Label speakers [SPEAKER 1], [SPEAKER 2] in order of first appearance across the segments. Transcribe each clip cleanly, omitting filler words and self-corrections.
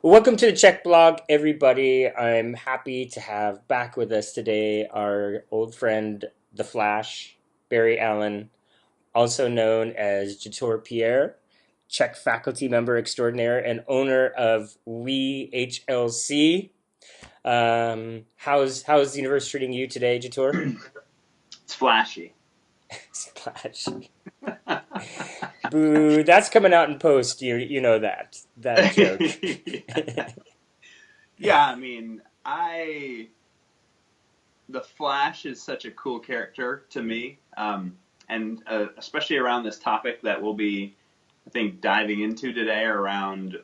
[SPEAKER 1] Welcome to the CHEK blog, everybody. I'm happy to have back with us today our old friend, the Flash, Barry Allen, also known as Jator Pierre, CHEK faculty member extraordinaire and owner of HLC. How's the universe treating you today, Jator?
[SPEAKER 2] It's flashy.
[SPEAKER 1] Splash. Boo, that's coming out in post. You know that joke.
[SPEAKER 2] Yeah, I mean, I the Flash is such a cool character to me, and especially around this topic that we'll be, I think, diving into today around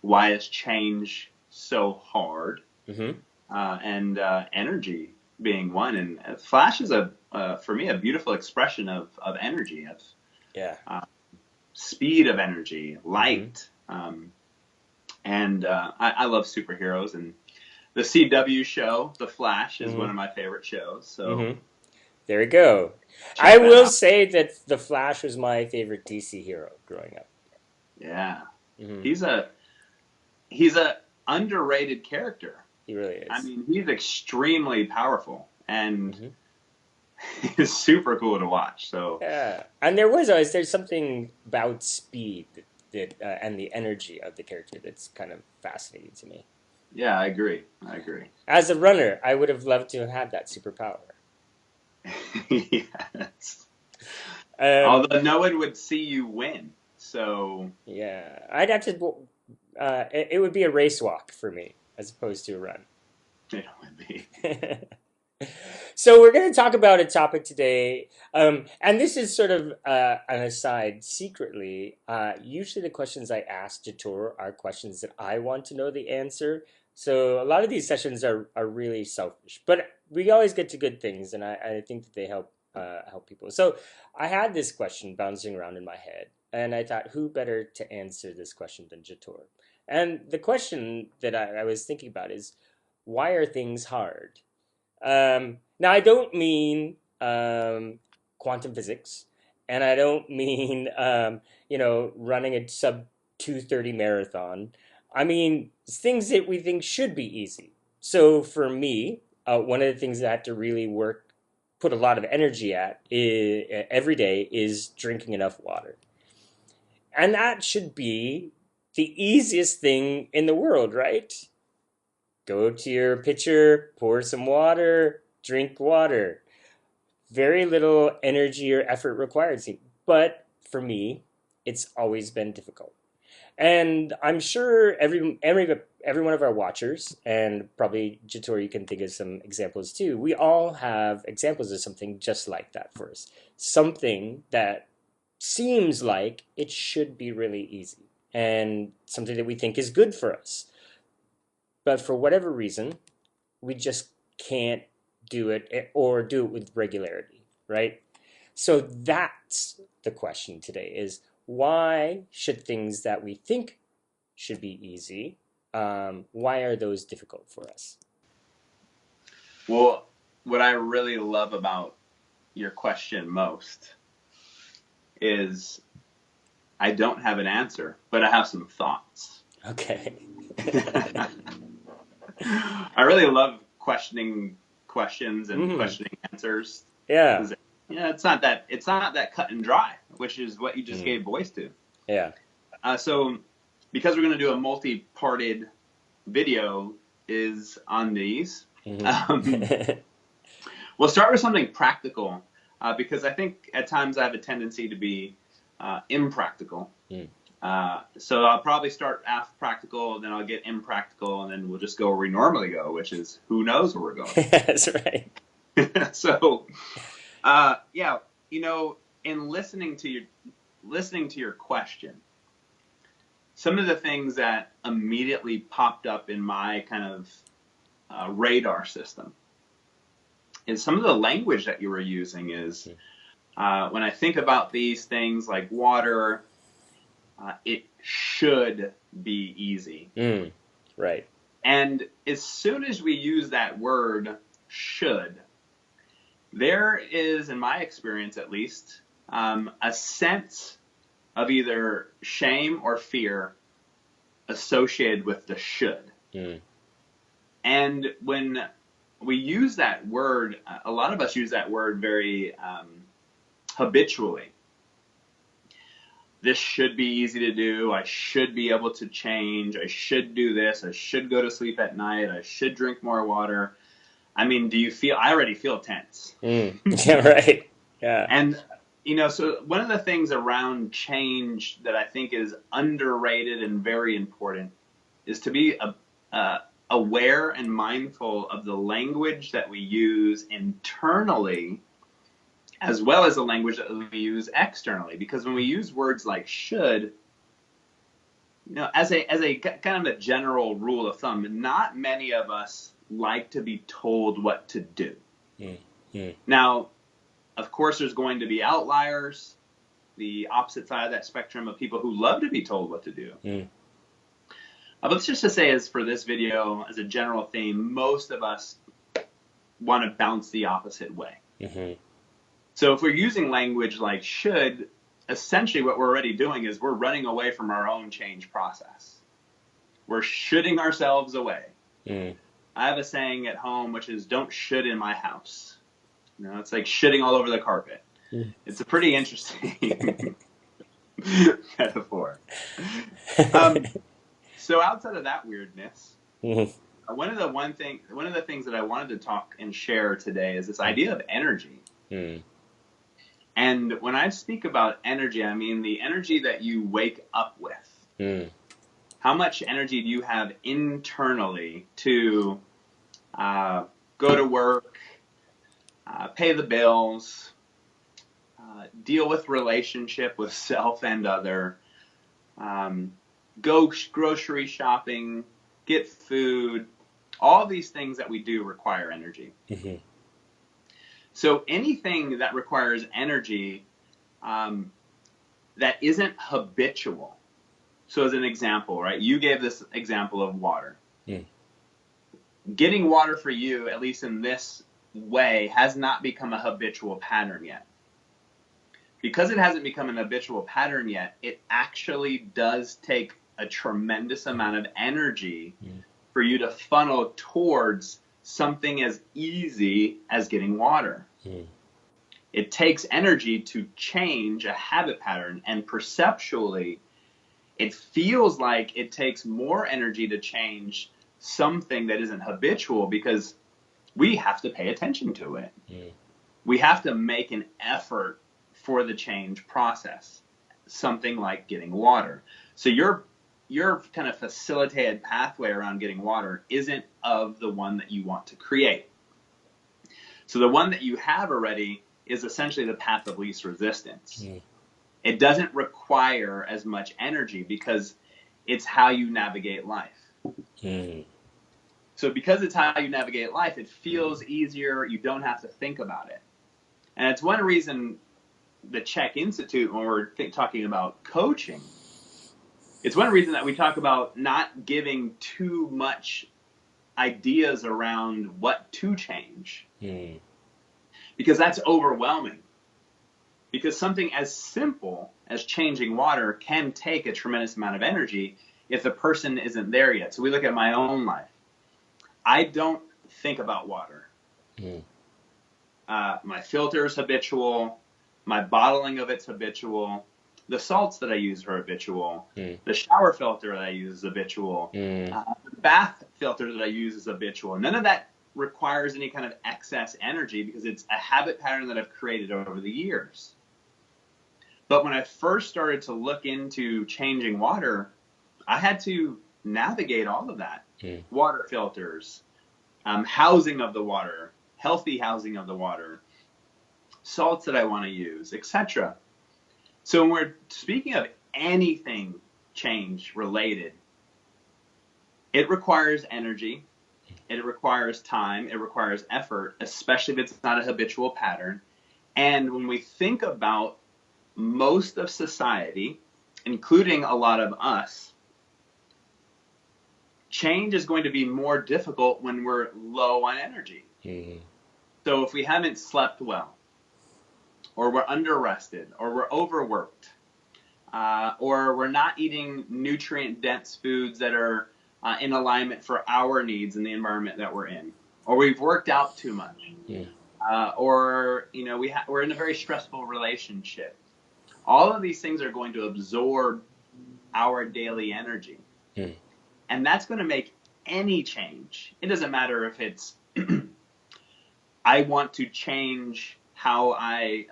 [SPEAKER 2] why is change so hard,
[SPEAKER 1] hmm
[SPEAKER 2] and energy being one. And Flash is for me a beautiful expression of energy, of
[SPEAKER 1] Yeah.
[SPEAKER 2] uh, speed of energy,
[SPEAKER 1] hmm
[SPEAKER 2] light. And I love superheroes, and the CW show, The Flash, is one
[SPEAKER 1] hmm
[SPEAKER 2] of my favorite shows. So
[SPEAKER 1] hmm There we go. I
[SPEAKER 2] check that
[SPEAKER 1] will
[SPEAKER 2] out.
[SPEAKER 1] say that the Flash was my favorite DC hero growing up.
[SPEAKER 2] Yeah,
[SPEAKER 1] hmm
[SPEAKER 2] he's a he's a underrated character.
[SPEAKER 1] He really
[SPEAKER 2] I
[SPEAKER 1] is.
[SPEAKER 2] mean, he's extremely powerful and
[SPEAKER 1] hmm
[SPEAKER 2] he's super cool to watch. So
[SPEAKER 1] Yeah, and there's something about speed that and the energy of the character that's kind of fascinating to me.
[SPEAKER 2] yeah, I agree. I agree.
[SPEAKER 1] As a runner, I would have loved to have had that superpower.
[SPEAKER 2] Yes.
[SPEAKER 1] Um,
[SPEAKER 2] Although no one would see you win, so
[SPEAKER 1] yeah, I'd have to. It would be a race walk for me as opposed to a run.
[SPEAKER 2] it would be.
[SPEAKER 1] So we're going to talk about a topic today, and this is sort of an aside. Secretly, usually the questions I ask Jator are questions that I want to know the answer. So a lot of these sessions are really selfish, but we always get to good things, and I think that they help people. So I had this question bouncing around in my head, and I thought, who better to answer this question than Jator? And the question that I was thinking about is, why are things hard? Now, I don't mean quantum physics, and I don't mean running a sub 2:30 marathon. I mean things that we think should be easy. So for me, one of the things that I have to really put a lot of energy every day is drinking enough water, and that should be the easiest thing in the world, right? Go to your pitcher, pour some water, drink water. Very little energy or effort required. But for me, it's always been difficult. And I'm sure every one of our watchers, and probably Jator, you can think of some examples too. We all have examples of something just like that for us. Something that seems like it should be really easy, and something that we think is good for us. But for whatever reason, we just can't do it or do it with regularity, right? So that's the question today is why should things that we think should be easy, why are those difficult for us?
[SPEAKER 2] Well, what I really love about your question most is I don't have an answer, but I have some thoughts.
[SPEAKER 1] Okay.
[SPEAKER 2] I really love questioning questions and
[SPEAKER 1] hmm
[SPEAKER 2] questioning answers
[SPEAKER 1] Yeah.
[SPEAKER 2] because it's not that cut and dry, which is what you just
[SPEAKER 1] Mm.
[SPEAKER 2] gave voice to.
[SPEAKER 1] Yeah.
[SPEAKER 2] So because we're going to do a multi-parted video is on these.
[SPEAKER 1] hmm
[SPEAKER 2] Um, we'll start with something practical because I think at times I have a tendency to be impractical.
[SPEAKER 1] mm.
[SPEAKER 2] So I'll probably start off practical, then I'll get impractical, and then we'll just go where we normally go, which is who knows where we're going.
[SPEAKER 1] That's right.
[SPEAKER 2] So, yeah, you know, in listening to your question, some of the things that immediately popped up in my kind of radar system is some of the language that you were using is when I think about these things like water, it should be easy.
[SPEAKER 1] Mm. Right.
[SPEAKER 2] And as soon as we use that word should, there is, in my experience at least, a sense of either shame or fear associated with the should.
[SPEAKER 1] Mm.
[SPEAKER 2] And when we use that word, a lot of us use that word very habitually. This should be easy to do. I should be able to change. I should do this. I should go to sleep at night. I should drink more water. I mean, I already feel tense.
[SPEAKER 1] Yeah, right. Yeah.
[SPEAKER 2] And, so one of the things around change that I think is underrated and very important is to be aware and mindful of the language that we use internally, as well as the language that we use externally. Because when we use words like should, as a kind of a general rule of thumb, not many of us like to be told what to do. Now, of course, there's going to be outliers, the opposite side of that spectrum of people who love to be told what to do. But let's just say, as for this video, as a general theme, most of us want to bounce the opposite way. So if we're using language like should, essentially what we're already doing is we're running away from our own change process. We're shoulding ourselves away. I have a saying at home, which is, don't should in my house. It's like shitting all over the carpet. It's a pretty interesting metaphor. So outside of that weirdness, one of the things that I wanted to talk and share today is this idea of energy. And when I speak about energy, I mean the energy that you wake up with. How much energy do you have internally to go to work, pay the bills, deal with relationship with self and other, go grocery shopping, get food. All these things that we do require energy. So anything that requires energy that isn't habitual. So as an example, right, you gave this example of water. Getting water for you, at least in this way, has not become a habitual pattern yet. Because it hasn't become an habitual pattern yet, it actually does take a tremendous amount of energy for you to funnel towards something as easy as getting water. It takes energy to change a habit pattern, and perceptually, it feels like it takes more energy to change something that isn't habitual because we have to pay attention to it. We have to make an effort for the change process, something like getting water. So your kind of facilitated pathway around getting water isn't of the one that you want to create. So the one that you have already is essentially the path of least resistance. It doesn't require as much energy because it's how you navigate life. So because it's how you navigate life, it feels easier. You don't have to think about it. And it's one reason the CHEK Institute, when we're talking about coaching, it's one reason that we talk about not giving too much ideas around what to change. Because that's overwhelming. Because something as simple as changing water can take a tremendous amount of energy if the person isn't there yet. So we look at my own life. I don't think about water. My filter is habitual. My bottling of it's habitual. The salts that I use are habitual. The shower filter that I use is habitual. The bath filter that I use is habitual. None of that requires any kind of excess energy because it's a habit pattern that I've created over the years. But when I first started to look into changing water, I had to navigate all of that. Water filters, housing of the water, healthy housing of the water, salts that I want to use, etc. So when we're speaking of anything change related, it requires energy, it requires time, it requires effort, especially if it's not a habitual pattern. And when we think about most of society, including a lot of us, change is going to be more difficult when we're low on energy. So if we haven't slept well, or we're under-rested, or we're overworked, or we're not eating nutrient-dense foods that are in alignment for our needs in the environment that we're in, or we've worked out too much,
[SPEAKER 1] Mm.
[SPEAKER 2] or we're in a very stressful relationship. All of these things are going to absorb our daily energy,
[SPEAKER 1] Mm.
[SPEAKER 2] and that's going to make any change. It doesn't matter if it's I want to change how I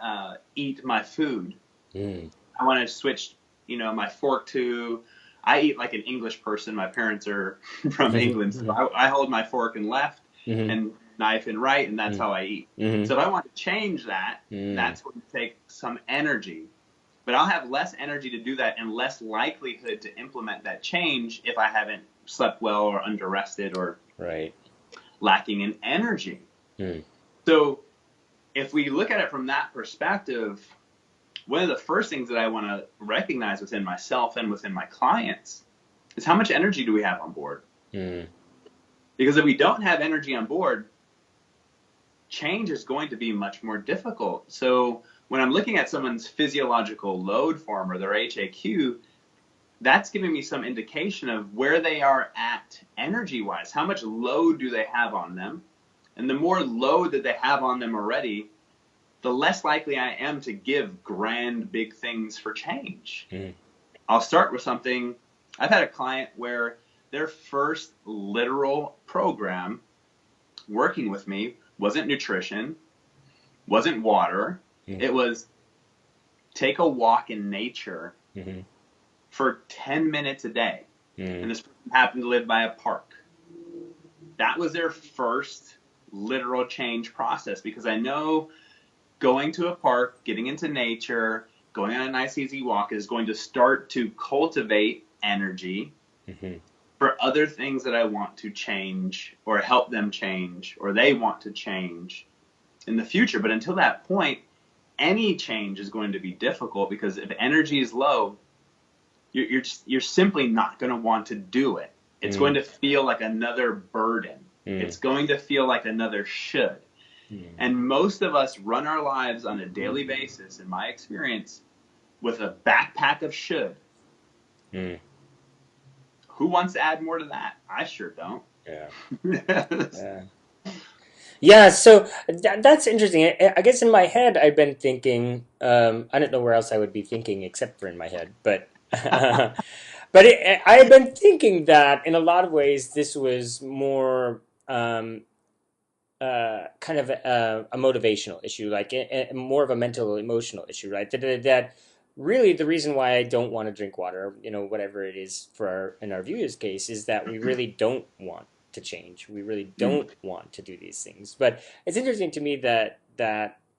[SPEAKER 2] eat my food.
[SPEAKER 1] Mm.
[SPEAKER 2] I want to switch, my fork to. I eat like an English person. My parents are from England, so I hold my fork in left
[SPEAKER 1] Mm-hmm.
[SPEAKER 2] and knife in right, and that's
[SPEAKER 1] Mm.
[SPEAKER 2] how I eat.
[SPEAKER 1] Mm-hmm.
[SPEAKER 2] So if I want to change that,
[SPEAKER 1] Mm.
[SPEAKER 2] that's going to take some energy. But I'll have less energy to do that and less likelihood to implement that change if I haven't slept well or under-rested or
[SPEAKER 1] Right.
[SPEAKER 2] lacking in energy.
[SPEAKER 1] Mm.
[SPEAKER 2] So if we look at it from that perspective, one of the first things that I want to recognize within myself and within my clients is how much energy do we have on board?
[SPEAKER 1] Mm.
[SPEAKER 2] Because if we don't have energy on board, change is going to be much more difficult. So when I'm looking at someone's physiological load form or their HAQ, that's giving me some indication of where they are at energy-wise. How much load do they have on them? And the more load that they have on them already, the less likely I am to give grand, big things for change.
[SPEAKER 1] Mm.
[SPEAKER 2] I'll start with something. I've had a client where their first literal program working with me wasn't nutrition, wasn't water.
[SPEAKER 1] Mm.
[SPEAKER 2] It was take a walk in nature
[SPEAKER 1] Mm-hmm.
[SPEAKER 2] for 10 minutes a day.
[SPEAKER 1] Mm.
[SPEAKER 2] And this person happened to live by a park. That was their first literal change process, because I know going to a park, getting into nature, going on a nice easy walk is going to start to cultivate energy
[SPEAKER 1] Mm-hmm.
[SPEAKER 2] for other things that I want to change or help them change or they want to change in the future. But until that point, any change is going to be difficult, because if energy is low, you're simply not going to want to do it. It's going
[SPEAKER 1] Mm.
[SPEAKER 2] to feel like another burden.
[SPEAKER 1] Mm.
[SPEAKER 2] It's going to feel like another should.
[SPEAKER 1] Mm.
[SPEAKER 2] And most of us run our lives on a daily basis, in my experience, with a backpack of should.
[SPEAKER 1] Mm.
[SPEAKER 2] Who wants to add more to that? I sure don't.
[SPEAKER 1] Yeah. Yeah. Yeah, so that's interesting. I guess in my head, I've been thinking. I don't know where else I would be thinking except for in my head, but I've been thinking that in a lot of ways, this was more kind of a motivational issue, like more of a mental emotional issue, right? That really the reason why I don't want to drink water, whatever it is for in our viewers' case, is that we really don't want to change. We really don't want to do these things. But it's interesting to me that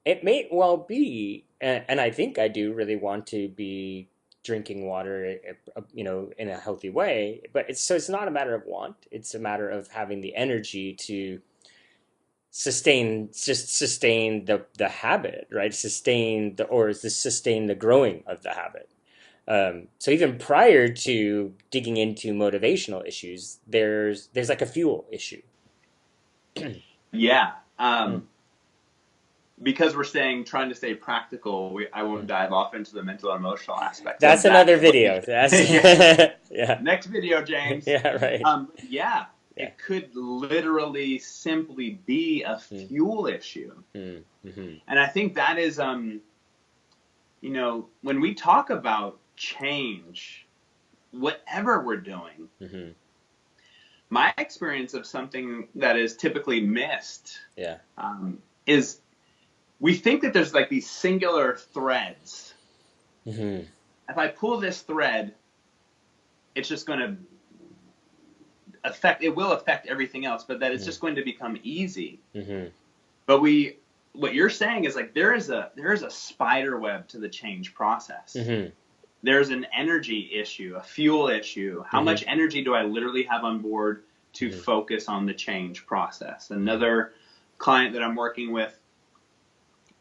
[SPEAKER 1] it may well be, and I think I do really want to be drinking water, in a healthy way. But it's not a matter of want. It's a matter of having the energy to sustain the habit, right? Sustain the growing of the habit. So even prior to digging into motivational issues, there's like a fuel issue.
[SPEAKER 2] Yeah.
[SPEAKER 1] Mm.
[SPEAKER 2] Because we're trying to stay practical, I won't
[SPEAKER 1] Mm.
[SPEAKER 2] dive off into the mental and emotional aspects
[SPEAKER 1] That's
[SPEAKER 2] of that.
[SPEAKER 1] another video. That's
[SPEAKER 2] Yeah.
[SPEAKER 1] yeah,
[SPEAKER 2] Next video, James.
[SPEAKER 1] yeah, right.
[SPEAKER 2] Yeah,
[SPEAKER 1] Yeah.
[SPEAKER 2] it could literally simply be a
[SPEAKER 1] Mm.
[SPEAKER 2] fuel issue.
[SPEAKER 1] Mm. Mm-hmm.
[SPEAKER 2] And I think that is, when we talk about change, whatever we're doing,
[SPEAKER 1] Mm-hmm.
[SPEAKER 2] my experience of something that is typically missed
[SPEAKER 1] Yeah.
[SPEAKER 2] is we think that there's like these singular threads.
[SPEAKER 1] Mm-hmm.
[SPEAKER 2] If I pull this thread, it's just going to affect everything else, but that it's just going to become easy.
[SPEAKER 1] Mm-hmm.
[SPEAKER 2] But what you're saying is like there is a spider web to the change process.
[SPEAKER 1] Mm-hmm.
[SPEAKER 2] There's an energy issue, a fuel issue. How
[SPEAKER 1] Mm-hmm.
[SPEAKER 2] much energy do I literally have on board to
[SPEAKER 1] Mm-hmm.
[SPEAKER 2] focus on the change process? Another client that I'm working with,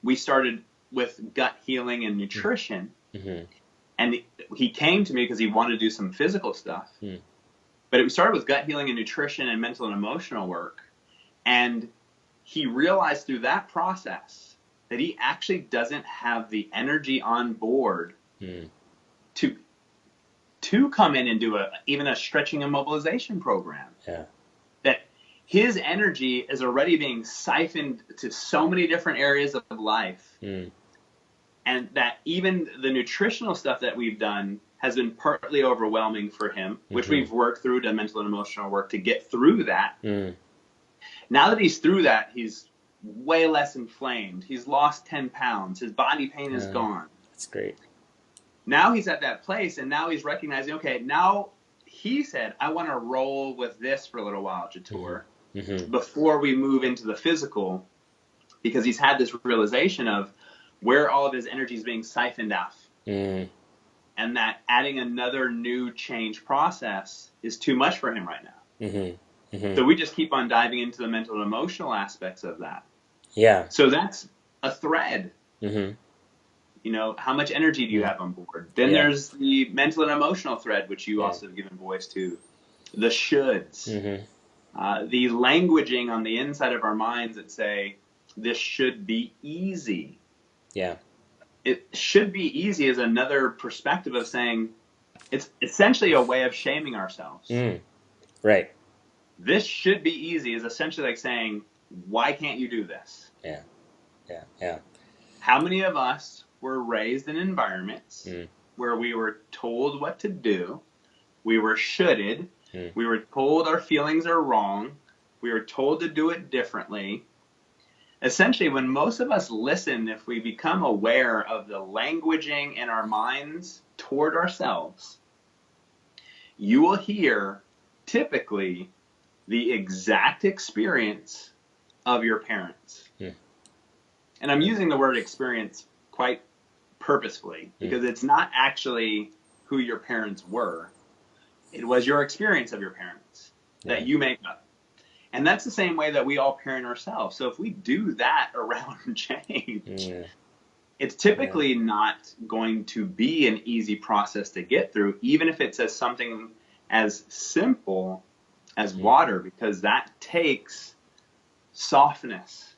[SPEAKER 2] we started with gut healing and nutrition.
[SPEAKER 1] Mm-hmm.
[SPEAKER 2] And he came to me because he wanted to do some physical stuff.
[SPEAKER 1] Mm.
[SPEAKER 2] But we started with gut healing and nutrition and mental and emotional work. And he realized through that process that he actually doesn't have the energy on board
[SPEAKER 1] Mm.
[SPEAKER 2] to come in and do even a stretching and mobilization program.
[SPEAKER 1] Yeah.
[SPEAKER 2] That his energy is already being siphoned to so many different areas of life. And that even the nutritional stuff that we've done has been partly overwhelming for him, which we've worked through to mental and emotional work to get through that. Now that he's through that, he's way less inflamed. He's lost 10 pounds. His body pain is gone.
[SPEAKER 1] That's great.
[SPEAKER 2] Now he's at that place, and now he's recognizing, okay, now he said, I want to roll with this for a little while, Jator, before we move into the physical, because he's had this realization of where all of his energy is being siphoned off. And that adding another new change process is too much for him right now. So we just keep on diving into the mental and emotional aspects of that.
[SPEAKER 1] Yeah.
[SPEAKER 2] So that's a thread. You know, how much energy do you have on board? Then there's the mental and emotional thread, which you also have given voice to. The shoulds. The languaging on the inside of our minds that say, this should be easy.
[SPEAKER 1] Yeah.
[SPEAKER 2] It should be easy is another perspective of saying, it's essentially a way of shaming ourselves.
[SPEAKER 1] Right.
[SPEAKER 2] This should be easy is essentially like saying, why can't you do this?
[SPEAKER 1] Yeah. Yeah.
[SPEAKER 2] How many of us were raised in environments where we were told what to do, we were shoulded, we were told our feelings are wrong, we were told to do it differently. Essentially, when most of us listen, if we become aware of the languaging in our minds toward ourselves, you will hear typically the exact experience of your parents. And I'm using the word experience quite purposefully because it's not actually who your parents were. It was your experience of your parents that you make up. And that's the same way that we all parent ourselves. So if we do that around change, it's typically not going to be an easy process to get through, even if it says something as simple as water, because that takes softness,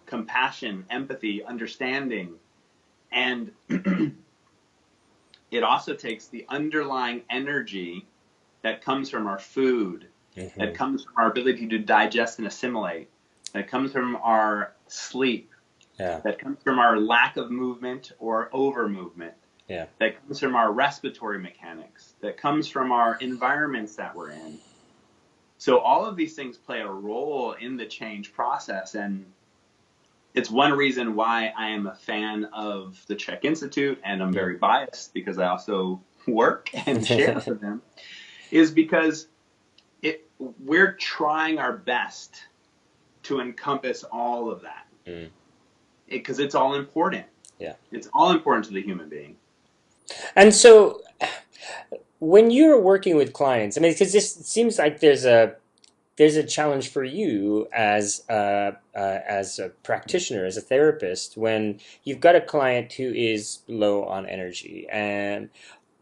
[SPEAKER 2] compassion, empathy, understanding. And it also takes the underlying energy that comes from our food, that comes from our ability to digest and assimilate, that comes from our sleep, that comes from our lack of movement or over movement, that comes from our respiratory mechanics, that comes from our environments that we're in. So all of these things play a role in the change process, and it's one reason why I am a fan of the CHEK Institute, and I'm very biased because I also work and share for them, is because we're trying our best to encompass all of that. Because it's all important.
[SPEAKER 1] Yeah.
[SPEAKER 2] It's all important to the human being.
[SPEAKER 1] And so when you're working with clients, I mean, because this seems like there's a challenge for you as a practitioner, as a therapist, when you've got a client who is low on energy, and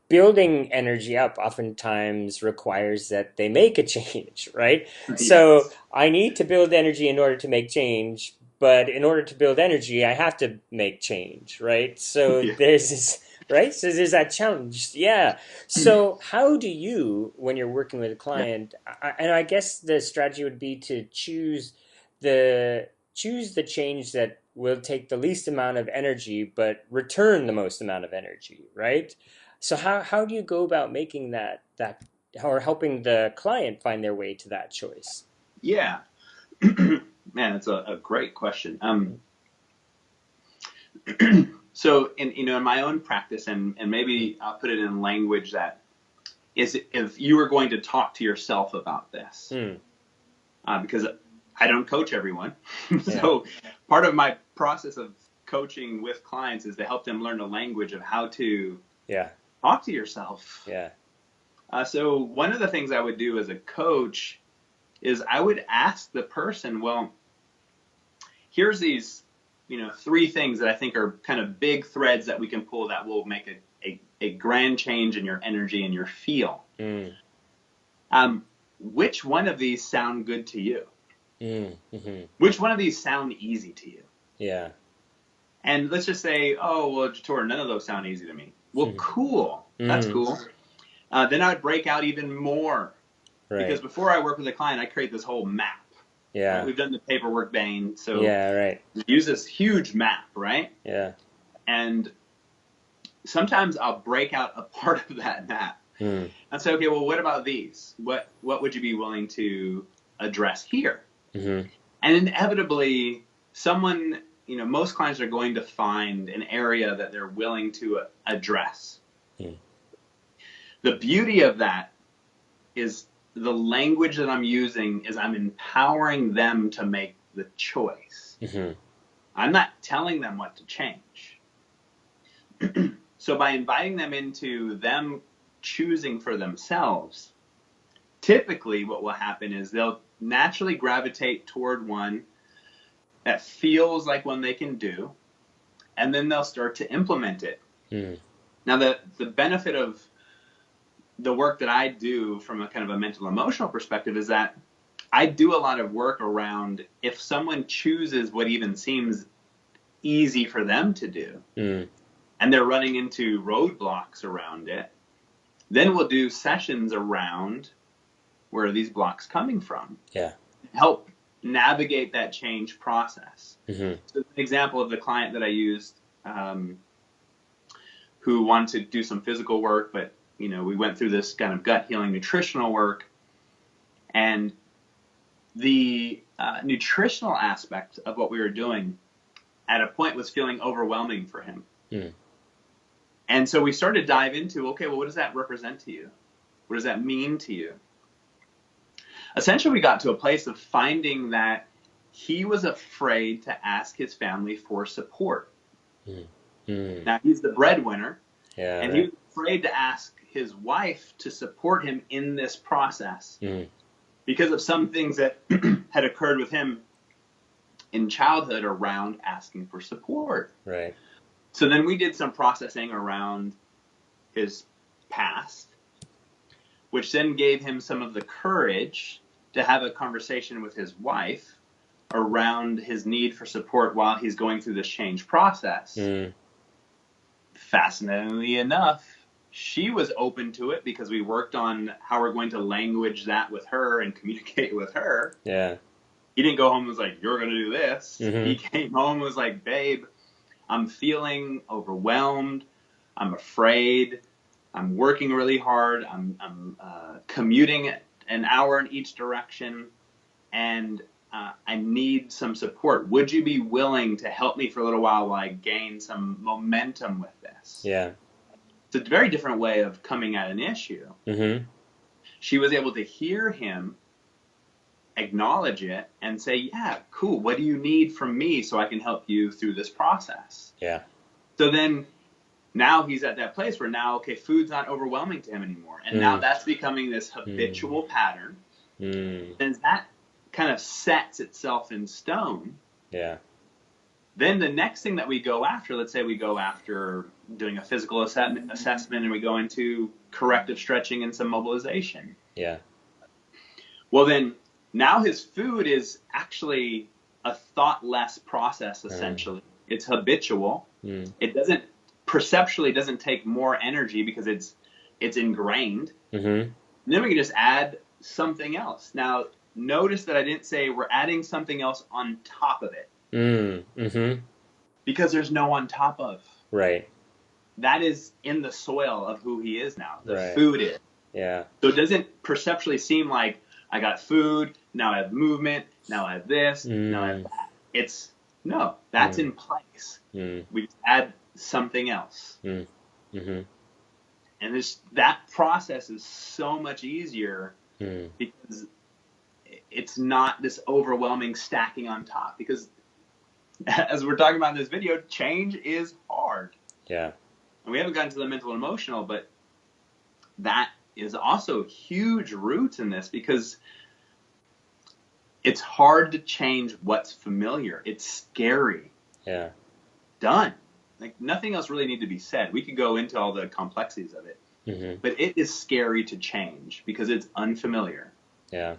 [SPEAKER 1] building energy up oftentimes requires that they make a change, right?
[SPEAKER 2] Yes.
[SPEAKER 1] So I need to build energy in order to make change, but in order to build energy, I have to make change, right? So there's this, right? So there's that challenge. Yeah. So how do you, when you're working with a client, and I guess the strategy would be to choose the change that will take the least amount of energy, but return the most amount of energy, right? So how do you go about making that or helping the client find their way to that choice?
[SPEAKER 2] Yeah. Man, it's a great question. So in my own practice, and maybe I'll put it in language that is, if you were going to talk to yourself about this, because I don't coach everyone. So part of my process of coaching with clients is to help them learn the language of how to talk to yourself. So one of the things I would do as a coach is I would ask the person, well, here's these, 3 things that I think are kind of big threads that we can pull that will make a grand change in your energy and your feel. Which one of these sound good to you? Which one of these sound easy to you?
[SPEAKER 1] Yeah.
[SPEAKER 2] And let's just say, oh, well, Jator, none of those sound easy to me. Well, cool. That's
[SPEAKER 1] Mm.
[SPEAKER 2] cool. Then I would break out even more, because
[SPEAKER 1] Right.
[SPEAKER 2] before I work with a client, I create this whole map. Right?
[SPEAKER 1] Yeah.
[SPEAKER 2] We've done the paperwork vein, so
[SPEAKER 1] Yeah. Right.
[SPEAKER 2] we use this huge map, right?
[SPEAKER 1] Yeah.
[SPEAKER 2] And sometimes I'll break out a part of that map
[SPEAKER 1] Mm.
[SPEAKER 2] and say, okay, well, what about these? What would you be willing to address here?
[SPEAKER 1] Mm-hmm.
[SPEAKER 2] And inevitably, someone, most clients are going to find an area that they're willing to address.
[SPEAKER 1] Mm.
[SPEAKER 2] The beauty of that is the language that I'm using is I'm empowering them to make the choice.
[SPEAKER 1] Mm-hmm.
[SPEAKER 2] I'm not telling them what to change. So by inviting them into them choosing for themselves, typically what will happen is they'll naturally gravitate toward one that feels like one they can do, and then they'll start to implement it.
[SPEAKER 1] Mm.
[SPEAKER 2] Now, the benefit of the work that I do from a kind of a mental emotional perspective is that I do a lot of work around if someone chooses what even seems easy for them to do,
[SPEAKER 1] Mm.
[SPEAKER 2] and they're running into roadblocks around it, then we'll do sessions around where are these blocks coming from.
[SPEAKER 1] Yeah.
[SPEAKER 2] Help navigate that change process.
[SPEAKER 1] Mm-hmm.
[SPEAKER 2] So an example of the client that I used who wanted to do some physical work, but we went through this kind of gut healing nutritional work, and the nutritional aspect of what we were doing at a point was feeling overwhelming for him.
[SPEAKER 1] Mm.
[SPEAKER 2] And so we started to dive into, okay, well, what does that represent to you? What does that mean to you? Essentially, we got to a place of finding that he was afraid to ask his family for support.
[SPEAKER 1] Mm. Mm.
[SPEAKER 2] Now, he's the breadwinner,
[SPEAKER 1] Yeah.
[SPEAKER 2] and
[SPEAKER 1] Right.
[SPEAKER 2] he was afraid to ask his wife to support him in this process
[SPEAKER 1] Mm.
[SPEAKER 2] because of some things that had occurred with him in childhood around asking for support.
[SPEAKER 1] Right.
[SPEAKER 2] So then we did some processing around his past, which then gave him some of the courage to have a conversation with his wife around his need for support while he's going through this change process.
[SPEAKER 1] Mm.
[SPEAKER 2] Fascinatingly enough, she was open to it because we worked on how we're going to language that with her and communicate with her.
[SPEAKER 1] Yeah.
[SPEAKER 2] He didn't go home and was like, you're going to do this.
[SPEAKER 1] Mm-hmm.
[SPEAKER 2] He came home and was like, babe, I'm feeling overwhelmed. I'm afraid. I'm working really hard. I'm commuting an hour in each direction, and I need some support. Would you be willing to help me for a little while I gain some momentum with this?
[SPEAKER 1] Yeah.
[SPEAKER 2] It's a very different way of coming at an issue.
[SPEAKER 1] Mm-hmm.
[SPEAKER 2] She was able to hear him, acknowledge it, and say, yeah, cool. What do you need from me so I can help you through this process?
[SPEAKER 1] Yeah.
[SPEAKER 2] So then now he's at that place where now, okay, food's not overwhelming to him anymore. And now that's becoming this habitual pattern.
[SPEAKER 1] Mm.
[SPEAKER 2] And that kind of sets itself in stone.
[SPEAKER 1] Yeah.
[SPEAKER 2] Then the next thing that we go after, let's say we go after doing a physical assessment and we go into corrective stretching and some mobilization.
[SPEAKER 1] Yeah.
[SPEAKER 2] Well, then now his food is actually a thought-less process, essentially. It's habitual. It doesn't perceptually doesn't take more energy because it's ingrained.
[SPEAKER 1] Mm-hmm.
[SPEAKER 2] And then we can just add something else. Now, notice that I didn't say we're adding something else on top of it.
[SPEAKER 1] Mm-hmm.
[SPEAKER 2] Because there's no on top of.
[SPEAKER 1] Right.
[SPEAKER 2] That is in the soil of who he is now. The
[SPEAKER 1] Right.
[SPEAKER 2] food is.
[SPEAKER 1] Yeah.
[SPEAKER 2] So it doesn't perceptually seem like I got food, now I have movement, now I have this, now I have that. That's in place. We just add something else.
[SPEAKER 1] Mm-hmm.
[SPEAKER 2] And that process is so much easier because it's not this overwhelming stacking on top. Because as we're talking about in this video, change is hard.
[SPEAKER 1] Yeah.
[SPEAKER 2] And we haven't gotten to the mental and emotional, but that is also huge roots in this because it's hard to change what's familiar. It's scary.
[SPEAKER 1] Yeah.
[SPEAKER 2] Done. Like nothing else really need to be said. We could go into all the complexities of it, but it is scary to change because it's unfamiliar.
[SPEAKER 1] Yeah.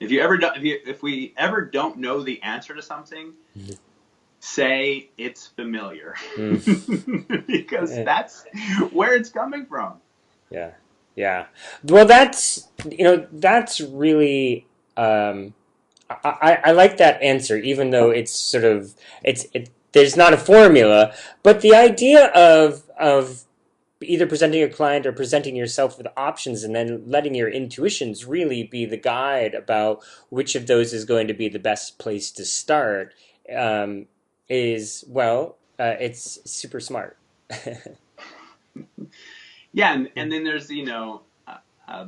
[SPEAKER 2] If we ever don't know the answer to something, say it's familiar.
[SPEAKER 1] Mm.
[SPEAKER 2] Because
[SPEAKER 1] Eh,
[SPEAKER 2] that's where it's coming from.
[SPEAKER 1] yeah, yeah. Well, that's really. I like that answer, even though it's sort of there's not a formula, but the idea of either presenting a client or presenting yourself with options and then letting your intuitions really be the guide about which of those is going to be the best place to start um, is, well, it's super smart.
[SPEAKER 2] Yeah, and then there's, uh,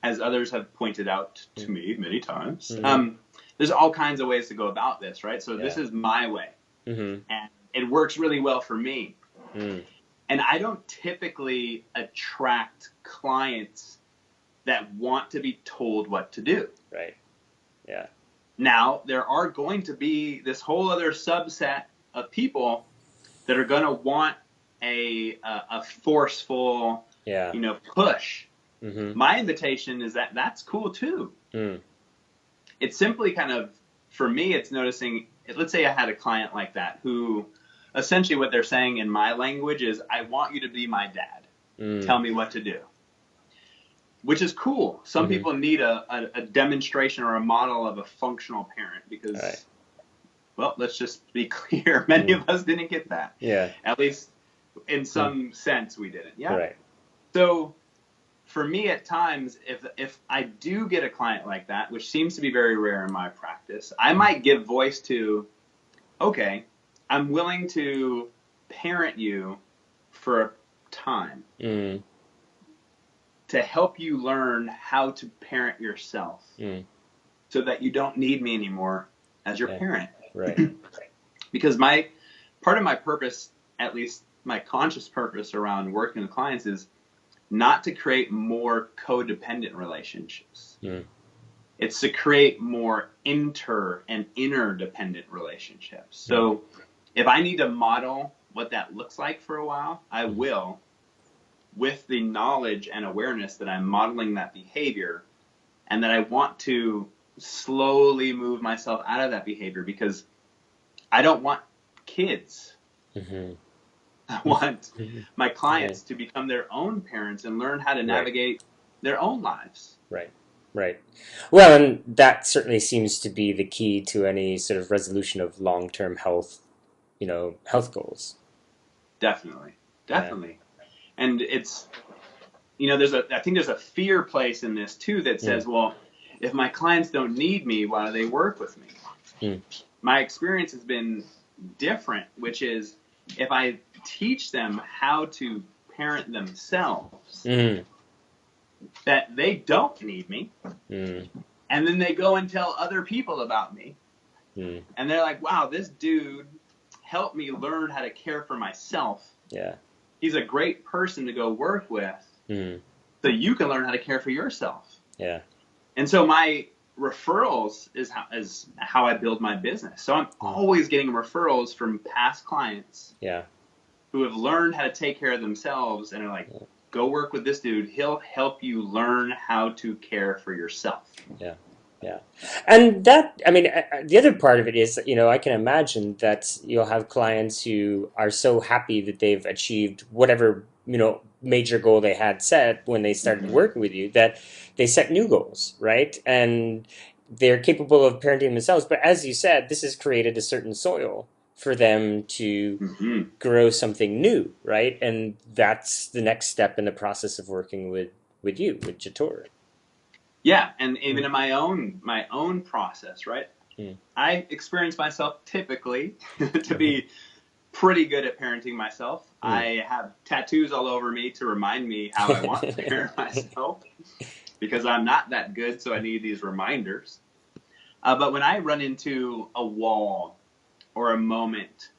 [SPEAKER 2] as others have pointed out to me many times,
[SPEAKER 1] Mm-hmm.
[SPEAKER 2] there's all kinds of ways to go about this, right? So this
[SPEAKER 1] Yeah.
[SPEAKER 2] is my way,
[SPEAKER 1] Mm-hmm.
[SPEAKER 2] and it works really well for me.
[SPEAKER 1] Mm.
[SPEAKER 2] And I don't typically attract clients that want to be told what to do.
[SPEAKER 1] Right. Yeah.
[SPEAKER 2] Now, there are going to be this whole other subset of people that are going to want a forceful,
[SPEAKER 1] Yeah.
[SPEAKER 2] push.
[SPEAKER 1] Mm-hmm.
[SPEAKER 2] My invitation is that that's cool too.
[SPEAKER 1] Mm.
[SPEAKER 2] It's simply kind of, for me, it's noticing, let's say I had a client like that who essentially what they're saying in my language is, I want you to be my dad.
[SPEAKER 1] Mm.
[SPEAKER 2] Tell me what to do. Which is cool. Some
[SPEAKER 1] Mm-hmm.
[SPEAKER 2] people need a demonstration or a model of a functional parent
[SPEAKER 1] All right.
[SPEAKER 2] because, well, let's just be clear. Many
[SPEAKER 1] Mm.
[SPEAKER 2] of us didn't get that.
[SPEAKER 1] Yeah.
[SPEAKER 2] At least in
[SPEAKER 1] Mm.
[SPEAKER 2] some sense we didn't.
[SPEAKER 1] All
[SPEAKER 2] Yeah.
[SPEAKER 1] right.
[SPEAKER 2] So for me at times, if I do get a client like that, which seems to be very rare in my practice, I might give voice to, okay, I'm willing to parent you for a time
[SPEAKER 1] Mm.
[SPEAKER 2] to help you learn how to parent yourself
[SPEAKER 1] Mm.
[SPEAKER 2] so that you don't need me anymore as your
[SPEAKER 1] Yeah.
[SPEAKER 2] parent.
[SPEAKER 1] Right.
[SPEAKER 2] Because part of my purpose, at least my conscious purpose around working with clients, is not to create more codependent relationships.
[SPEAKER 1] Mm.
[SPEAKER 2] It's to create more inter and interdependent relationships.
[SPEAKER 1] Mm.
[SPEAKER 2] So if I need to model what that looks like for a while, I
[SPEAKER 1] Mm.
[SPEAKER 2] will, with the knowledge and awareness that I'm modeling that behavior and that I want to slowly move myself out of that behavior because I don't want kids.
[SPEAKER 1] Mm-hmm.
[SPEAKER 2] I want
[SPEAKER 1] Mm-hmm.
[SPEAKER 2] my
[SPEAKER 1] Right.
[SPEAKER 2] clients to become their own parents and learn how to
[SPEAKER 1] Right.
[SPEAKER 2] navigate their own lives.
[SPEAKER 1] Right. Right. Well, and that certainly seems to be the key to any sort of resolution of long-term health, health goals.
[SPEAKER 2] Definitely.
[SPEAKER 1] Yeah.
[SPEAKER 2] Definitely. And it's, I think there's a fear place in this too that
[SPEAKER 1] Mm.
[SPEAKER 2] says, well, if my clients don't need me, why do they work with me?
[SPEAKER 1] Mm.
[SPEAKER 2] My experience has been different, which is if I teach them how to parent themselves,
[SPEAKER 1] Mm.
[SPEAKER 2] that they don't need me,
[SPEAKER 1] Mm.
[SPEAKER 2] and then they go and tell other people about me,
[SPEAKER 1] Mm.
[SPEAKER 2] and they're like, wow, this dude helped me learn how to care for myself.
[SPEAKER 1] Yeah.
[SPEAKER 2] He's a great person to go work with,
[SPEAKER 1] Mm.
[SPEAKER 2] so you can learn how to care for yourself.
[SPEAKER 1] Yeah.
[SPEAKER 2] And so my referrals is how I build my business. So I'm
[SPEAKER 1] Mm.
[SPEAKER 2] always getting referrals from past clients
[SPEAKER 1] Yeah.
[SPEAKER 2] who have learned how to take care of themselves and are like, go work with this dude. He'll help you learn how to care for yourself.
[SPEAKER 1] Yeah. Yeah. And that, I mean, the other part of it is, I can imagine that you'll have clients who are so happy that they've achieved whatever, major goal they had set when they started
[SPEAKER 2] Mm-hmm.
[SPEAKER 1] working with you, that they set new goals, right? And they're capable of parenting themselves. But as you said, this has created a certain soil for them to
[SPEAKER 2] Mm-hmm.
[SPEAKER 1] grow something new, right? And that's the next step in the process of working with you, with Jator.
[SPEAKER 2] Yeah, and even
[SPEAKER 1] Mm.
[SPEAKER 2] in my own process, right?
[SPEAKER 1] Mm.
[SPEAKER 2] I experience myself typically to be pretty good at parenting myself.
[SPEAKER 1] Mm.
[SPEAKER 2] I have tattoos all over me to remind me how I want to parent myself because I'm not that good, so I need these reminders. But when I run into a wall or a moment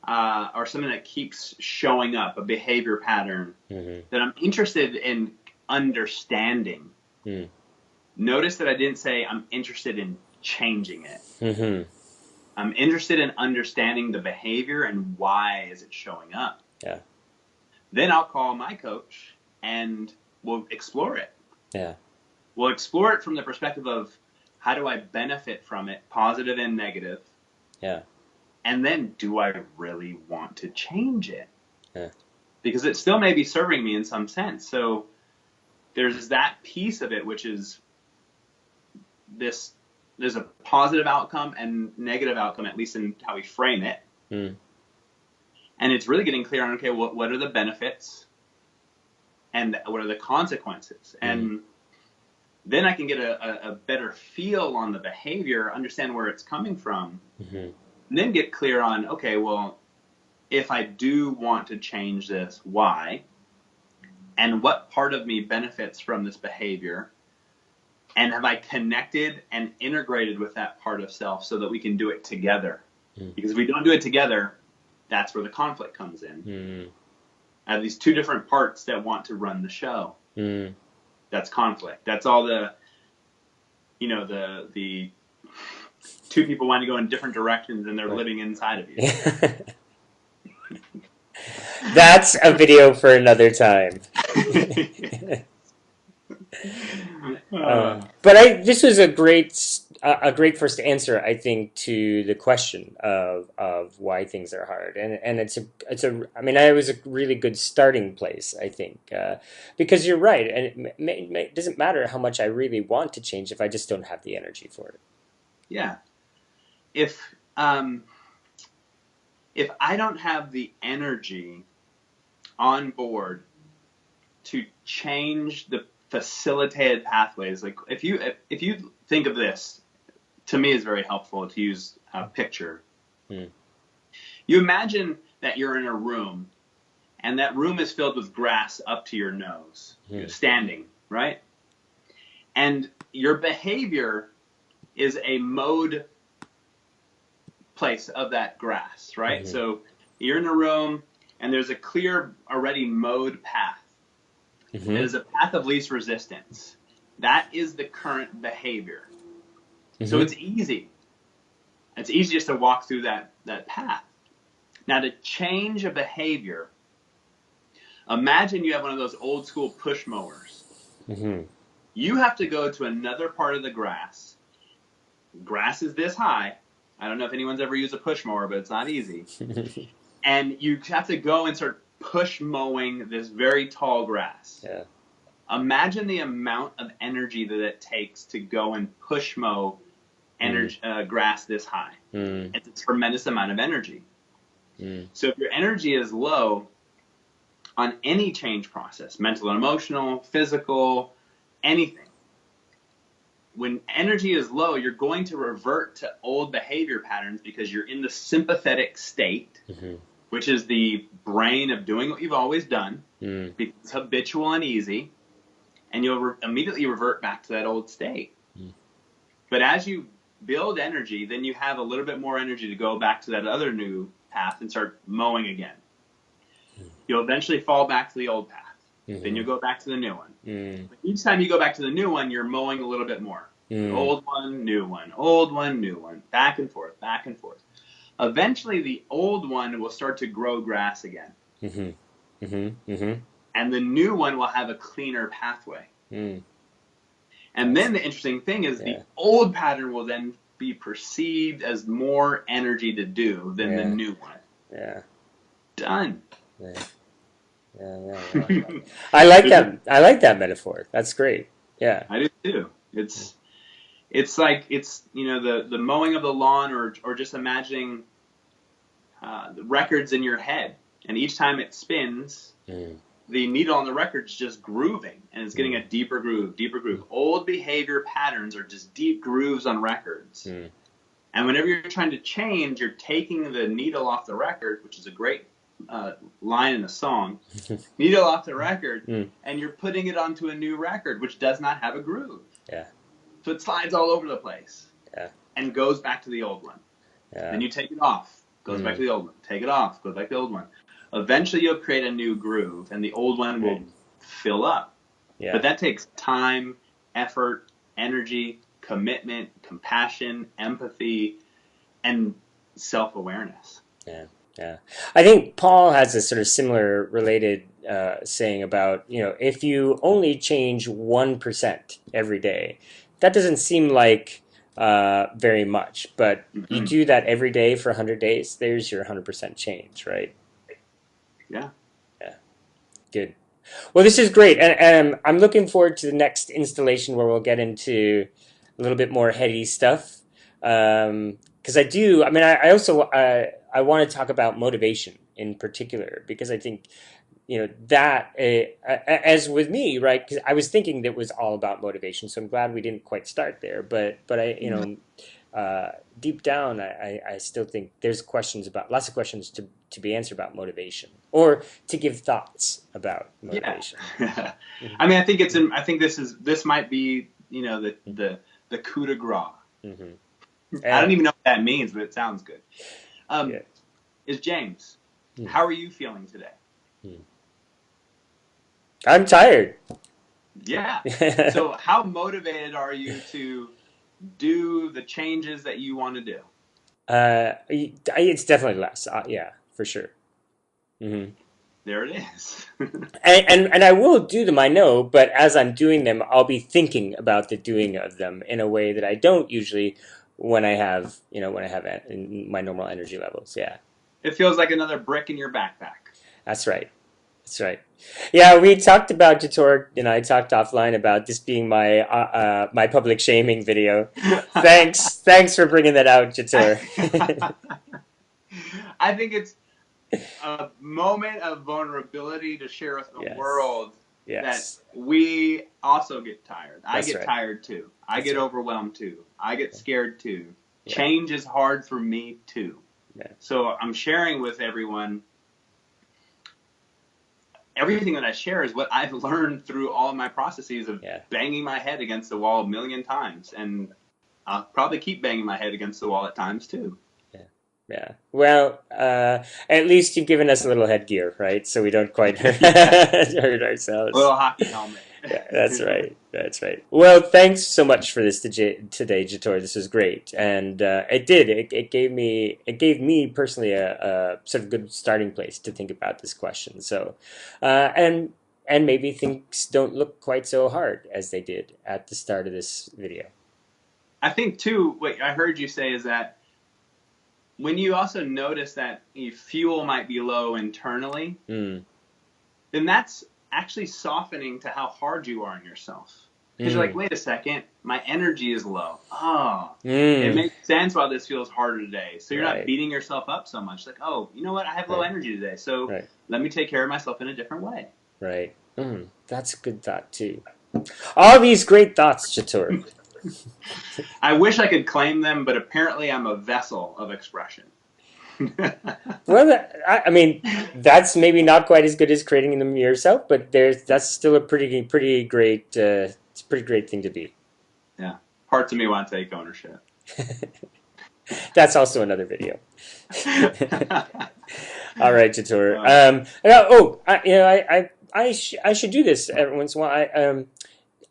[SPEAKER 2] or something that keeps showing up, a behavior pattern
[SPEAKER 1] Mm-hmm.
[SPEAKER 2] that I'm interested in understanding,
[SPEAKER 1] Mm.
[SPEAKER 2] notice that I didn't say I'm interested in changing it.
[SPEAKER 1] Mm-hmm.
[SPEAKER 2] I'm interested in understanding the behavior and why is it showing up.
[SPEAKER 1] Yeah.
[SPEAKER 2] Then I'll call my coach and we'll explore it.
[SPEAKER 1] Yeah.
[SPEAKER 2] We'll explore it from the perspective of how do I benefit from it, positive and negative,
[SPEAKER 1] Yeah.
[SPEAKER 2] And then, do I really want to change it?
[SPEAKER 1] Yeah.
[SPEAKER 2] Because it still may be serving me in some sense. So there's that piece of it, which is this, there's a positive outcome and negative outcome, at least in how we frame it.
[SPEAKER 1] Mm.
[SPEAKER 2] And it's really getting clear on, okay, what are the benefits and what are the consequences? And then I can get a better feel on the behavior, understand where it's coming from, and then get clear on, okay, well, if I do want to change this, why? And what part of me benefits from this behavior? And have I connected and integrated with that part of self so that we can do it together? Because if we don't do it together, that's where the conflict comes in. I have these two different parts that want to run the show. That's conflict. That's all the two people want to go in different directions and they're living inside of you.
[SPEAKER 1] That's a video for another time. But this was a great first answer, I think, to the question of why things are hard, and it's a I mean, it was a really good starting place, I think, because you're right, and it doesn't matter how much I really want to change if I just don't have the energy for it.
[SPEAKER 2] Yeah. If I don't have the energy on board to change the facilitated pathways, like if you think of this, to me is very helpful to use a picture. You imagine that you're in a room and that room is filled with grass up to your nose. You're standing, right? And your behavior is a mowed place of that grass, right? So you're in a room and there's a clear, already mowed path. It is a path of least resistance. That is the current behavior. So it's easy. It's easy just to walk through that path. Now, to change a behavior, imagine you have one of those old school push mowers. You have to go to another part of the grass. Grass is this high. I don't know if anyone's ever used a push mower, but it's not easy. And you have to go and start push mowing this very tall grass.
[SPEAKER 1] Yeah.
[SPEAKER 2] Imagine the amount of energy that it takes to go and push mow grass this high. It's a tremendous amount of energy. So if your energy is low on any change process, mental and emotional, physical, anything, when energy is low, you're going to revert to old behavior patterns because you're in the sympathetic state, which is the brain of doing what you've always done, because it's habitual and easy, and you'll immediately revert back to that old state. But as you build energy, then you have a little bit more energy to go back to that other new path and start mowing again. You'll eventually fall back to the old path. Then you'll go back to the new one. But each time you go back to the new one, you're mowing a little bit more. Old one, new one, old one, new one, back and forth, back and forth. Eventually, the old one will start to grow grass again. And the new one will have a cleaner pathway. And then the interesting thing is the old pattern will then be perceived as more energy to do than the new one. Done.
[SPEAKER 1] I like that. I like that metaphor. That's great. Yeah.
[SPEAKER 2] I do too. It's like the mowing of the lawn, or just imagining the records in your head, and each time it spins, the needle on the record's just grooving, and it's getting a deeper groove, deeper groove. Old behavior patterns are just deep grooves on records. And whenever you're trying to change, you're taking the needle off the record, which is a great line in a song, needle off the record, and you're putting it onto a new record, which does not have a groove. So it slides all over the place and goes back to the old one. Then you take it off, goes back to the old one. Take it off, goes back to the old one. Eventually you'll create a new groove, and the old one will fill up. But that takes time, effort, energy, commitment, compassion, empathy, and self-awareness.
[SPEAKER 1] Yeah. I think Paul has a sort of similar related saying about, if you only change 1% every day, that doesn't seem like very much. But you
[SPEAKER 2] Hmm.
[SPEAKER 1] do that every day for 100 days, there's your 100% change, right?
[SPEAKER 2] Yeah.
[SPEAKER 1] Yeah, good. Well, this is great, and I'm looking forward to the next installation where we'll get into a little bit more heady stuff. Because I do, I mean, I also I want to talk about motivation in particular because I think that as with me, right? Because I was thinking that it was all about motivation, so I'm glad we didn't quite start there. But I deep down, I still think there's questions about lots of questions to be answered about motivation or to give thoughts about
[SPEAKER 2] Yeah.
[SPEAKER 1] motivation. Mm-hmm.
[SPEAKER 2] I mean, I think it's in, I think this might be, the coup de grace.
[SPEAKER 1] Mm-hmm.
[SPEAKER 2] I don't
[SPEAKER 1] Yeah,
[SPEAKER 2] even know what that means, but it sounds good.
[SPEAKER 1] yeah.
[SPEAKER 2] Um, is James, how are you feeling today?
[SPEAKER 1] Mm-hmm. I'm tired.
[SPEAKER 2] Yeah. So how motivated are you to do the changes that you want to do?
[SPEAKER 1] It's definitely less. Yeah, for sure. Hmm.
[SPEAKER 2] There it is.
[SPEAKER 1] And I will do them, I know, but as I'm doing them, I'll be thinking about the doing of them in a way that I don't usually when I have, when I have my normal energy levels. Yeah,
[SPEAKER 2] It feels like another brick in your backpack.
[SPEAKER 1] that's right. That's right. Yeah, we talked about Jator, I talked offline about this being my public shaming video. Thanks for bringing that out, Jator.
[SPEAKER 2] I think it's a moment of vulnerability to share with the
[SPEAKER 1] Yes,
[SPEAKER 2] world that
[SPEAKER 1] yes,
[SPEAKER 2] we also get tired. I
[SPEAKER 1] that's
[SPEAKER 2] get
[SPEAKER 1] right.
[SPEAKER 2] tired too. I
[SPEAKER 1] That's
[SPEAKER 2] get
[SPEAKER 1] right.
[SPEAKER 2] overwhelmed too. I get scared too.
[SPEAKER 1] Yeah,
[SPEAKER 2] Change is hard for me too.
[SPEAKER 1] yeah,
[SPEAKER 2] So I'm sharing with everyone everything that I share is what I've learned through all my processes of
[SPEAKER 1] yeah.
[SPEAKER 2] banging my head against the wall a million times. And I'll probably keep banging my head against the wall at times too.
[SPEAKER 1] Yeah. Yeah. Well, at least you've given us a little headgear, right? So we don't quite
[SPEAKER 2] Yeah.
[SPEAKER 1] hurt
[SPEAKER 2] A
[SPEAKER 1] ourselves.
[SPEAKER 2] little hockey helmet.
[SPEAKER 1] Yeah, that's right. That's right. Well, thanks so much for this today, Jator. This was great, and it gave me personally a sort of good starting place to think about this question. So, and maybe things don't look quite so hard as they did at the start of this video.
[SPEAKER 2] I think too, what I heard you say is that when you also notice that your fuel might be low internally,
[SPEAKER 1] Mm.
[SPEAKER 2] then that's actually softening to how hard you are on yourself. Because you're like,
[SPEAKER 1] Mm.
[SPEAKER 2] wait a second, my energy is low. Oh, it
[SPEAKER 1] Mm.
[SPEAKER 2] makes sense why this feels harder today. So you're not
[SPEAKER 1] Right.
[SPEAKER 2] beating yourself up so much. Like, oh, you know what? I have low
[SPEAKER 1] Right.
[SPEAKER 2] energy today. So
[SPEAKER 1] Right.
[SPEAKER 2] let me take care of myself in a different way.
[SPEAKER 1] Right. Mm. That's a good thought too. All these great thoughts, Jator.
[SPEAKER 2] I wish I could claim them, but apparently I'm a vessel of expression.
[SPEAKER 1] Well, I mean, that's maybe not quite as good as creating them yourself, but that's still a pretty great it's a pretty great thing to be.
[SPEAKER 2] Yeah. Parts of me want to take ownership.
[SPEAKER 1] That's also another video. All right, Jator.
[SPEAKER 2] uh,
[SPEAKER 1] I should do this every once in a while.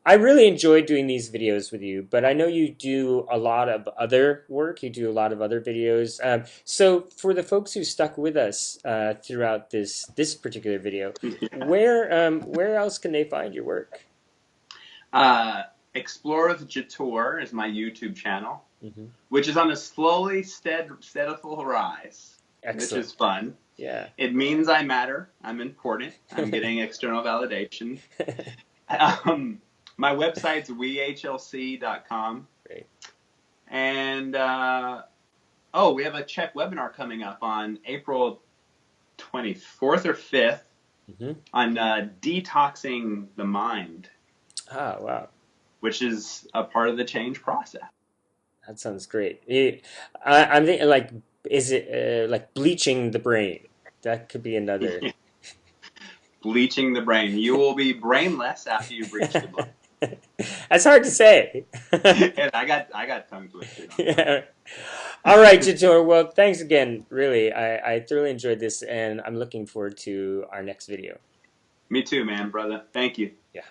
[SPEAKER 1] I really enjoy doing these videos with you, but I know you do a lot of other work. You do a lot of other videos. So for the folks who stuck with us throughout this particular video,
[SPEAKER 2] yeah.
[SPEAKER 1] where else can they find your work?
[SPEAKER 2] uh, Explore with Jator is my YouTube channel,
[SPEAKER 1] Hmm.
[SPEAKER 2] which is on a slowly steadful rise, which
[SPEAKER 1] Excellent.
[SPEAKER 2] is fun.
[SPEAKER 1] Yeah.
[SPEAKER 2] It means I matter. I'm important. I'm getting external validation. My website's wehlc.com.
[SPEAKER 1] Great.
[SPEAKER 2] And we have a CHEK webinar coming up on April 24th or 5th
[SPEAKER 1] Hmm.
[SPEAKER 2] on detoxing the mind,
[SPEAKER 1] Ah, wow.
[SPEAKER 2] which is a part of the change process.
[SPEAKER 1] That sounds great. I'm thinking like, is it like bleaching the brain? That could be another.
[SPEAKER 2] Bleaching the brain. You will be brainless after you breach the blood.
[SPEAKER 1] That's hard to say.
[SPEAKER 2] And I got tongue twisted on that.
[SPEAKER 1] Yeah. All right, Jator. Well, thanks again. Really, I thoroughly enjoyed this, and I'm looking forward to our next video.
[SPEAKER 2] Me too, man, brother. Thank you.
[SPEAKER 1] Yeah.